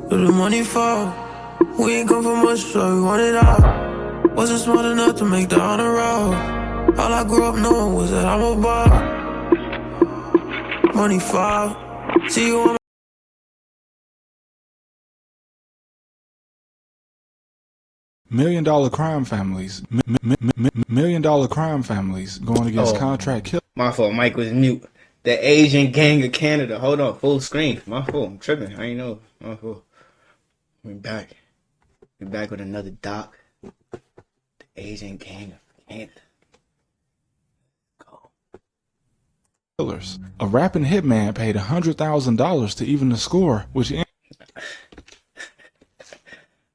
Where the money fall? We ain't come for much, so we want it all. Wasn't smart enough to make the honor roll. All I grew up knowing was that I'm a ball. Money fall. See you on Million dollar crime families. Million dollar crime families going against contract killers. My fault, Mike was mute. The Asian Gang of Canada. Hold on, full screen. My fault, I'm tripping. I ain't know. My fault. We're back. We're back with another doc. The Asian Gang of Canada. Go. Killers. A rapping hitman paid $100,000 to even the score, which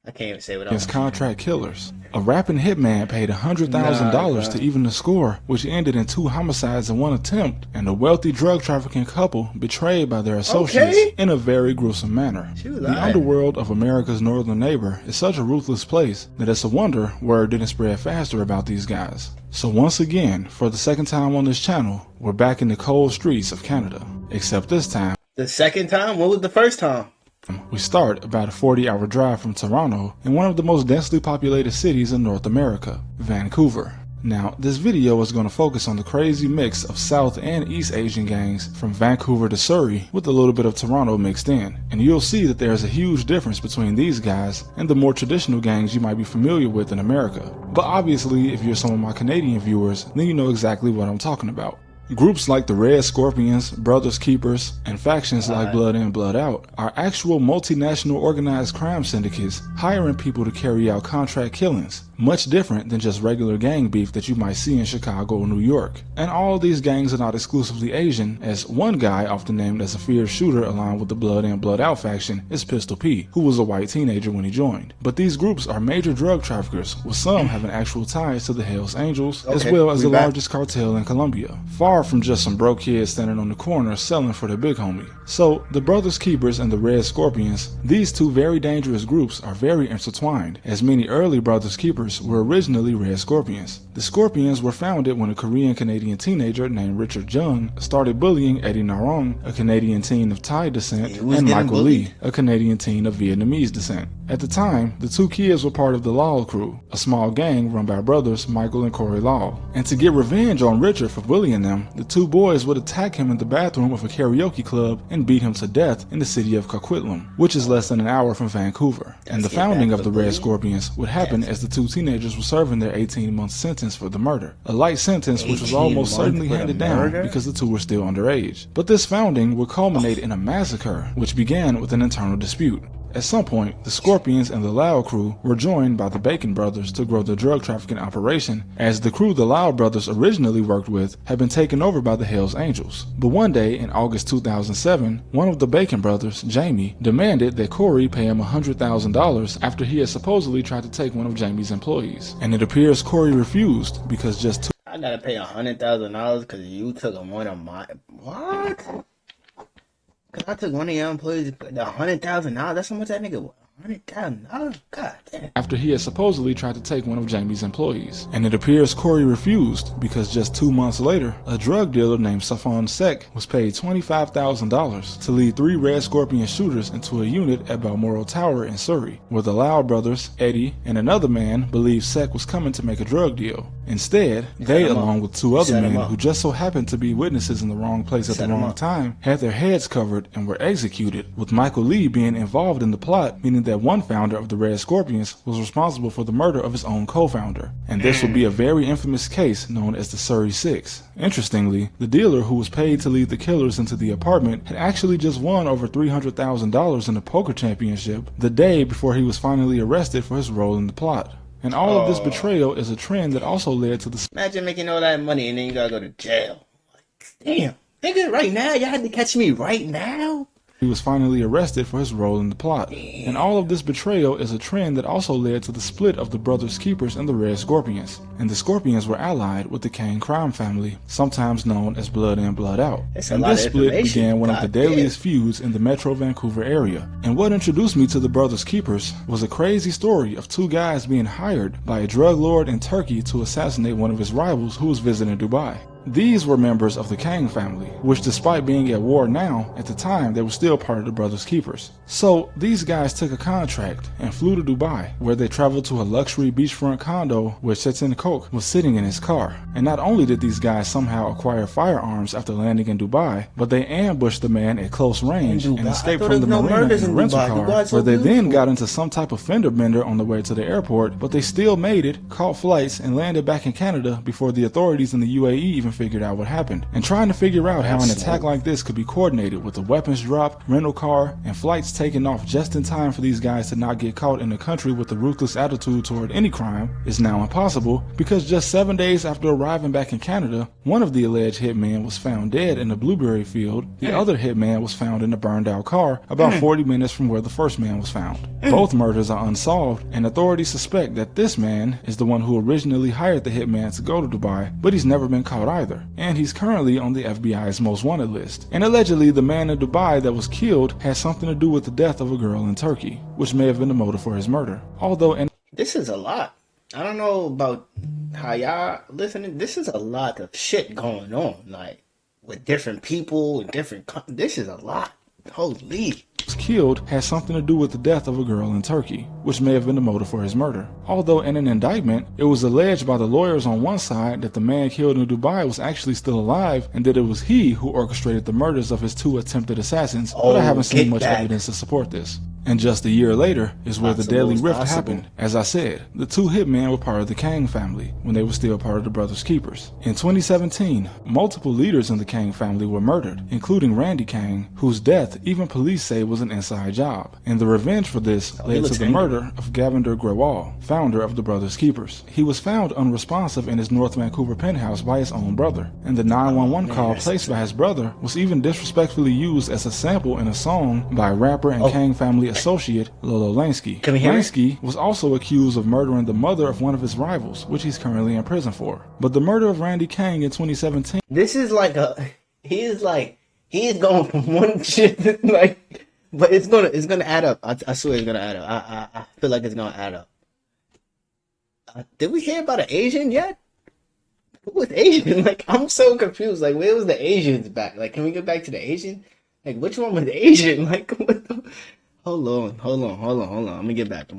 I can't even say what against contract killers. A rapping hitman paid $100,000 to even the score, which ended in 2 homicides and 1 attempt, and a wealthy drug trafficking couple betrayed by their associates in a very gruesome manner. The underworld of America's northern neighbor is such a ruthless place that it's a wonder word didn't spread faster about these guys. So once again, for the second time on this channel, we're back in the cold streets of Canada. Except this time, the second time? What was the first time? we start about a 40-hour drive from Toronto in one of the most densely populated cities in North America, Vancouver. Now, this video is going to focus on the crazy mix of South and East Asian gangs from Vancouver to Surrey with a little bit of Toronto mixed in. And you'll see that there's a huge difference between these guys and the more traditional gangs you might be familiar with in America. But obviously, if you're some of my Canadian viewers, then you know exactly what I'm talking about. Groups like the Red Scorpions, Brothers Keepers, and factions like Blood In, Blood Out are actual multinational organized crime syndicates hiring people to carry out contract killings, much different than just regular gang beef that you might see in Chicago or New York. And all of these gangs are not exclusively Asian, as one guy often named as a feared shooter aligned with the Blood In, Blood Out faction is Pistol P, who was a white teenager when he joined. But these groups are major drug traffickers, with some having actual ties to the Hells Angels, as well as the largest cartel in Colombia. Far from just some broke kids standing on the corner selling for their big homie. So, the Brothers Keepers and the Red Scorpions, these two very dangerous groups are very intertwined, as many early Brothers Keepers were originally Red Scorpions. The Scorpions were founded when a Korean-Canadian teenager named Richard Jung started bullying Eddie Narong, a Canadian teen of Thai descent, and Michael Lee, a Canadian teen of Vietnamese descent. At the time, the two kids were part of the Law Crew, a small gang run by brothers Michael and Corey Law. And to get revenge on Richard for bullying them, the two boys would attack him in the bathroom of a karaoke club and beat him to death in the city of Coquitlam, which is less than an hour from Vancouver. And the founding of the Red Scorpions would happen as the two teenagers were serving their 18-month sentence for the murder. A light sentence which was almost certainly handed down because the two were still underage. But this founding would culminate in a massacre, which began with an internal dispute. At some point, the Scorpions and the Loud crew were joined by the Bacon brothers to grow the drug trafficking operation, as the crew the Loud brothers originally worked with had been taken over by the Hells Angels. But one day in August 2007, one of the Bacon brothers, Jamie, demanded that Corey pay him $100,000 after he had supposedly tried to take one of Jamie's employees. And it appears Corey refused because just I gotta pay $100,000 because you took one of my... What? Cause I took one of your employees, $100,000. That's how much that nigga was. $100,000. God damn. After he had supposedly tried to take one of Jamie's employees. And it appears Corey refused because just 2 months later, a drug dealer named Safon Sek was paid $25,000 to lead 3 Red Scorpion shooters into a unit at Balmoral Tower in Surrey, where the Loud brothers, Eddie, and another man believed Sek was coming to make a drug deal. Instead, they, along with 2 other men who just so happened to be witnesses in the wrong place at the wrong time, had their heads covered and were executed, with Michael Lee being involved in the plot, meaning that one founder of the Red Scorpions was responsible for the murder of his own co-founder. And this would be a very infamous case known as the Surrey Six. Interestingly, the dealer who was paid to lead the killers into the apartment had actually just won over $300,000 in a poker championship the day before he was finally arrested for his role in the plot. And all of this betrayal is a trend that also led to the... Imagine making all that money and then you gotta go to jail. Damn. Nigga, right now? Y'all had to catch me right now? He was finally arrested for his role in the plot. And all of this betrayal is a trend that also led to the split of the Brothers Keepers and the Red Scorpions. And the Scorpions were allied with the Kane crime family, sometimes known as Blood In, Blood Out. And this split began one of the deadliest feuds in the Metro Vancouver area. And what introduced me to the Brothers Keepers was a crazy story of 2 guys being hired by a drug lord in Turkey to assassinate one of his rivals who was visiting Dubai. These were members of the Kang family, which despite being at war now, at the time they were still part of the Brothers Keepers. So these guys took a contract and flew to Dubai, where they traveled to a luxury beachfront condo where Chetan Koch was sitting in his car. And not only did these guys somehow acquire firearms after landing in Dubai, but they ambushed the man at close range and escaped from the marina in a rental car, where they then got into some type of fender bender on the way to the airport, but they still made it, caught flights, and landed back in Canada before the authorities in the UAE even figured out what happened. And trying to figure out how an attack like this could be coordinated with the weapons drop, rental car, and flights taken off just in time for these guys to not get caught in a country with a ruthless attitude toward any crime is now impossible, because just 7 days after arriving back in Canada, one of the alleged hitmen was found dead in a blueberry field. The other hitman was found in a burned out car about 40 minutes from where the first man was found. Both murders are unsolved, and authorities suspect that this man is the one who originally hired the hitman to go to Dubai, but he's never been caught either, and he's currently on the FBI's most wanted list. And allegedly the man in Dubai that was killed had something to do with the death of a girl in Turkey, which may have been the motive for his murder. Although this is a lot. I don't know about how y'all listening. This is a lot of shit going on, like with different people and different. This is a lot. Holy. Was killed had something to do with the death of a girl in Turkey, which may have been the motive for his murder. Although in an indictment, it was alleged by the lawyers on one side that the man killed in Dubai was actually still alive and that it was he who orchestrated the murders of his 2 attempted assassins, but I haven't seen much evidence to support this. And just a year later is where the deadly rift happened. As I said, the 2 hitmen were part of the Kang family when they were still part of the Brothers Keepers. In 2017, multiple leaders in the Kang family were murdered, including Randy Kang, whose death even police say was an inside job. And the revenge for this led to the murder of Gavinder Grewal, founder of the Brothers Keepers. He was found unresponsive in his North Vancouver penthouse by his own brother, and the 911 call placed by his brother was even disrespectfully used as a sample in a song by rapper and Kang family associate Lolo Lansky. Lansky was also accused of murdering the mother of one of his rivals, which he's currently in prison for. But the murder of Randy Kang in 2017. This is like he's going from one shit to like, but it's gonna add up. I swear it's gonna add up. I feel like it's gonna add up. Did we hear about an Asian yet? Who was Asian? Like, I'm so confused. Like, where was the Asians back? Like, can we get back to the Asian? Like, which one was Asian? Like, what the... Hold on. I'm gonna get back.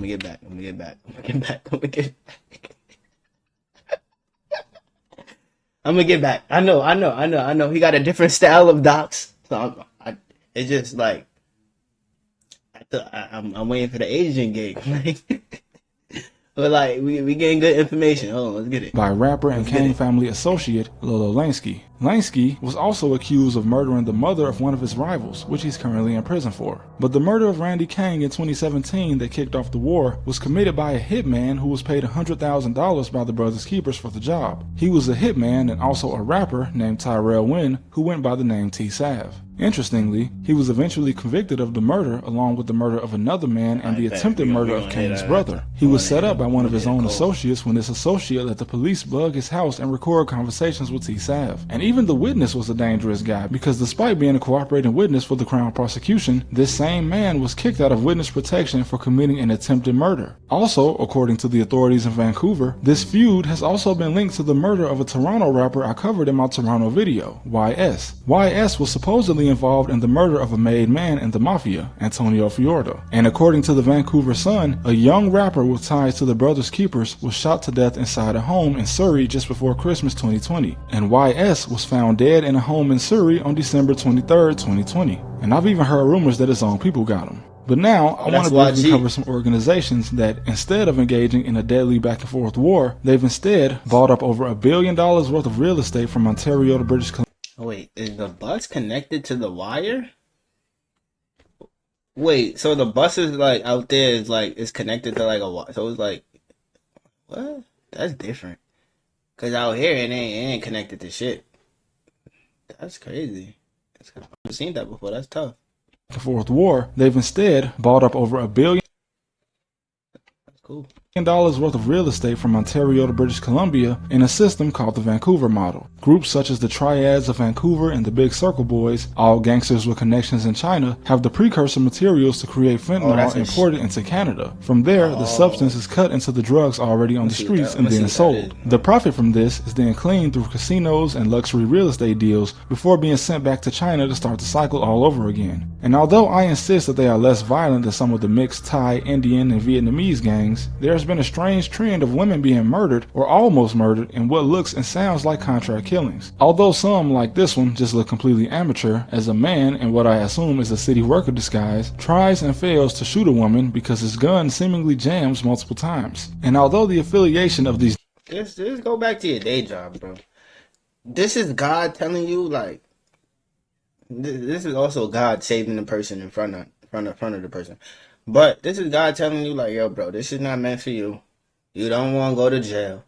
I know. He got a different style of docs. So it's just like, I'm waiting for the Asian gig. But like, we getting good information. Hold on, let's get it. By rapper and Kang family associate Lolo Lansky. Lansky was also accused of murdering the mother of one of his rivals, which he's currently in prison for. But the murder of Randy Kang in 2017 that kicked off the war was committed by a hitman who was paid $100,000 by the Brothers Keepers for the job. He was a hitman and also a rapper named Tyrell Wynn, who went by the name T-Sav. Interestingly, he was eventually convicted of the murder along with the murder of another man and the attempted murder of Kang's brother. He was set up by one of his own associates when this associate let the police bug his house and record conversations with T-Sav. And even the witness was a dangerous guy, because despite being a cooperating witness for the Crown prosecution, this same man was kicked out of witness protection for committing an attempted murder. Also, according to the authorities in Vancouver, this feud has also been linked to the murder of a Toronto rapper I covered in my Toronto video, YS. YS was supposedly involved in the murder of a made man in the Mafia, Antonio Fiorda. And according to the Vancouver Sun, a young rapper with ties to the Brothers Keepers was shot to death inside a home in Surrey just before Christmas 2020. And YS was found dead in a home in Surrey on December 23rd, 2020. And I've even heard rumors that his own people got him. But now, I want to briefly cover some organizations that, instead of engaging in a deadly back-and-forth war, they've instead bought up over $1 billion worth of real estate from Ontario to British Columbia. Wait, is the bus connected to the wire? Wait, so the bus is like out there is like it's connected to like a wire. So it's like, what? That's different. Cause out here it ain't connected to shit. That's crazy. I've seen that before. That's tough. The Fourth War, they've instead bought up over $1 billion. That's cool. dollars worth of real estate from Ontario to British Columbia in a system called the Vancouver model. Groups such as the Triads of Vancouver and the Big Circle Boys, all gangsters with connections in China, have the precursor materials to create fentanyl imported into Canada. From there, the substance is cut into the drugs already on the streets and then sold. The profit from this is then cleaned through casinos and luxury real estate deals before being sent back to China to start the cycle all over again. And although I insist that they are less violent than some of the mixed Thai, Indian, and Vietnamese gangs, there's been a strange trend of women being murdered or almost murdered in what looks and sounds like contract killings. Although some, like this one, just look completely amateur, as a man in what I assume is a city worker disguise tries and fails to shoot a woman because his gun seemingly jams multiple times. And although the affiliation of these Just go back to your day job, bro. This is God telling you, like, this is also God saving the person in front of the person. But this is God telling you, like, yo, bro, this is not meant for you. You don't want to go to jail.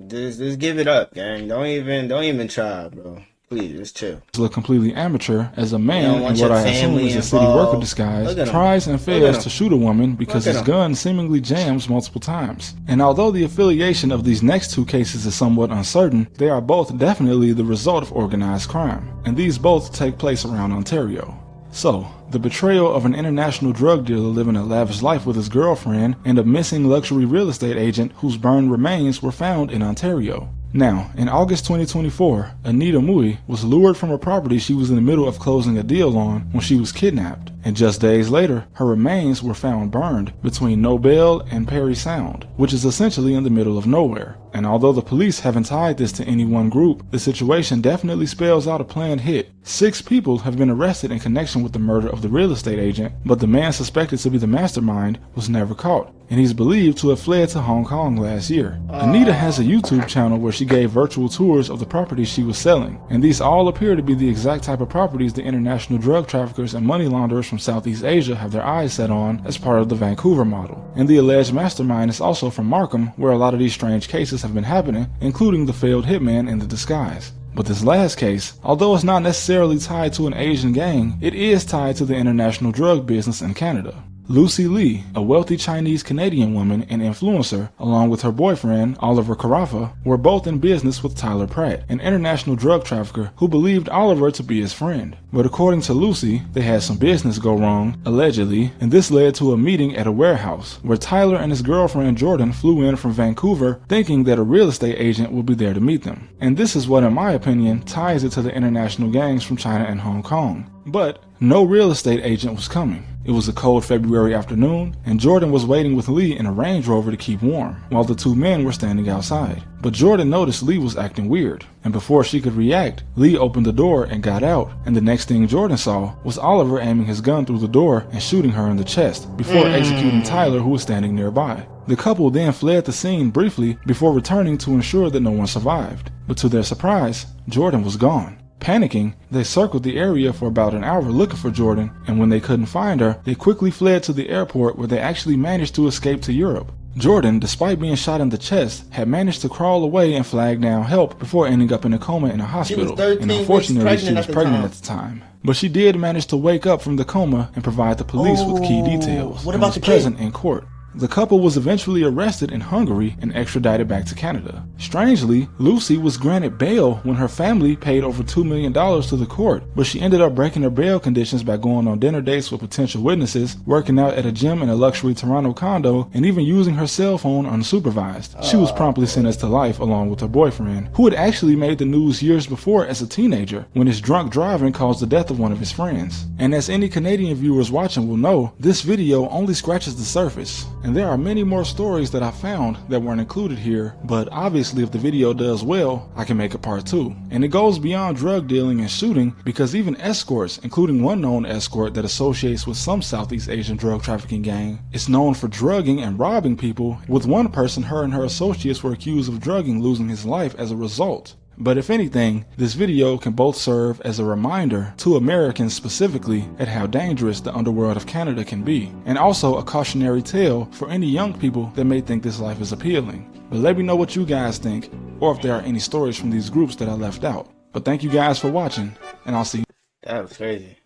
Just give it up, gang. Don't even try, bro. Please, just chill. Look completely amateur, as a man in what I assume is a city worker disguise tries and fails to shoot a woman because his gun seemingly jams multiple times. And although the affiliation of these next two cases is somewhat uncertain, they are both definitely the result of organized crime, and these both take place around Ontario. So, the betrayal of an international drug dealer living a lavish life with his girlfriend and a missing luxury real estate agent whose burned remains were found in Ontario. Now, in August 2024, Anita Mui was lured from a property she was in the middle of closing a deal on when she was kidnapped, and just days later, her remains were found burned between Nobel and Perry Sound, which is essentially in the middle of nowhere. And although the police haven't tied this to any one group, the situation definitely spells out a planned hit. 6 people have been arrested in connection with the murder of the real estate agent, but the man suspected to be the mastermind was never caught, and he's believed to have fled to Hong Kong last year. Anita has a YouTube channel where she gave virtual tours of the properties she was selling, and these all appear to be the exact type of properties the international drug traffickers and money launderers from Southeast Asia have their eyes set on as part of the Vancouver model. And the alleged mastermind is also from Markham, where a lot of these strange cases have been happening, including the failed hitman in the disguise. But this last case, although it's not necessarily tied to an Asian gang, it is tied to the international drug business in Canada. Lucy Lee, a wealthy Chinese-Canadian woman and influencer, along with her boyfriend, Oliver Carafa, were both in business with Tyler Pratt, an international drug trafficker who believed Oliver to be his friend. But according to Lucy, they had some business go wrong, allegedly, and this led to a meeting at a warehouse, where Tyler and his girlfriend Jordan flew in from Vancouver thinking that a real estate agent would be there to meet them. And this is what, in my opinion, ties it to the international gangs from China and Hong Kong. But no real estate agent was coming. It was a cold February afternoon, and Jordan was waiting with Lee in a Range Rover to keep warm, while the two men were standing outside. But Jordan noticed Lee was acting weird, and before she could react, Lee opened the door and got out, and the next thing Jordan saw was Oliver aiming his gun through the door and shooting her in the chest, before executing Tyler, who was standing nearby. The couple then fled the scene briefly before returning to ensure that no one survived. But to their surprise, Jordan was gone. Panicking, they circled the area for about an hour looking for Jordan, and when they couldn't find her, they quickly fled to the airport, where they actually managed to escape to Europe. Jordan, despite being shot in the chest, had managed to crawl away and flag down help before ending up in a coma in a hospital, and unfortunately she was pregnant at the time. But she did manage to wake up from the coma and provide the police with key details, and was present in court. The couple was eventually arrested in Hungary and extradited back to Canada. Strangely, Lucy was granted bail when her family paid over $2 million to the court, but she ended up breaking her bail conditions by going on dinner dates with potential witnesses, working out at a gym in a luxury Toronto condo, and even using her cell phone unsupervised. She was promptly sentenced to life along with her boyfriend, who had actually made the news years before as a teenager when his drunk driving caused the death of one of his friends. And as any Canadian viewers watching will know, this video only scratches the surface. And there are many more stories that I found that weren't included here, but obviously if the video does well, I can make a part 2. And it goes beyond drug dealing and shooting, because even escorts, including one known escort that associates with some Southeast Asian drug trafficking gang, is known for drugging and robbing people, with one person her and her associates were accused of drugging losing his life as a result. But if anything, this video can both serve as a reminder to Americans specifically at how dangerous the underworld of Canada can be, and also a cautionary tale for any young people that may think this life is appealing. But let me know what you guys think, or if there are any stories from these groups that I left out. But thank you guys for watching, and I'll see you. That was crazy.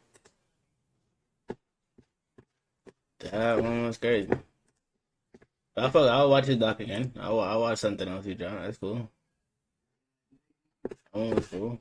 That one was crazy. I'll watch his doc again. I'll watch something else he dropped. That's cool. That one was cool.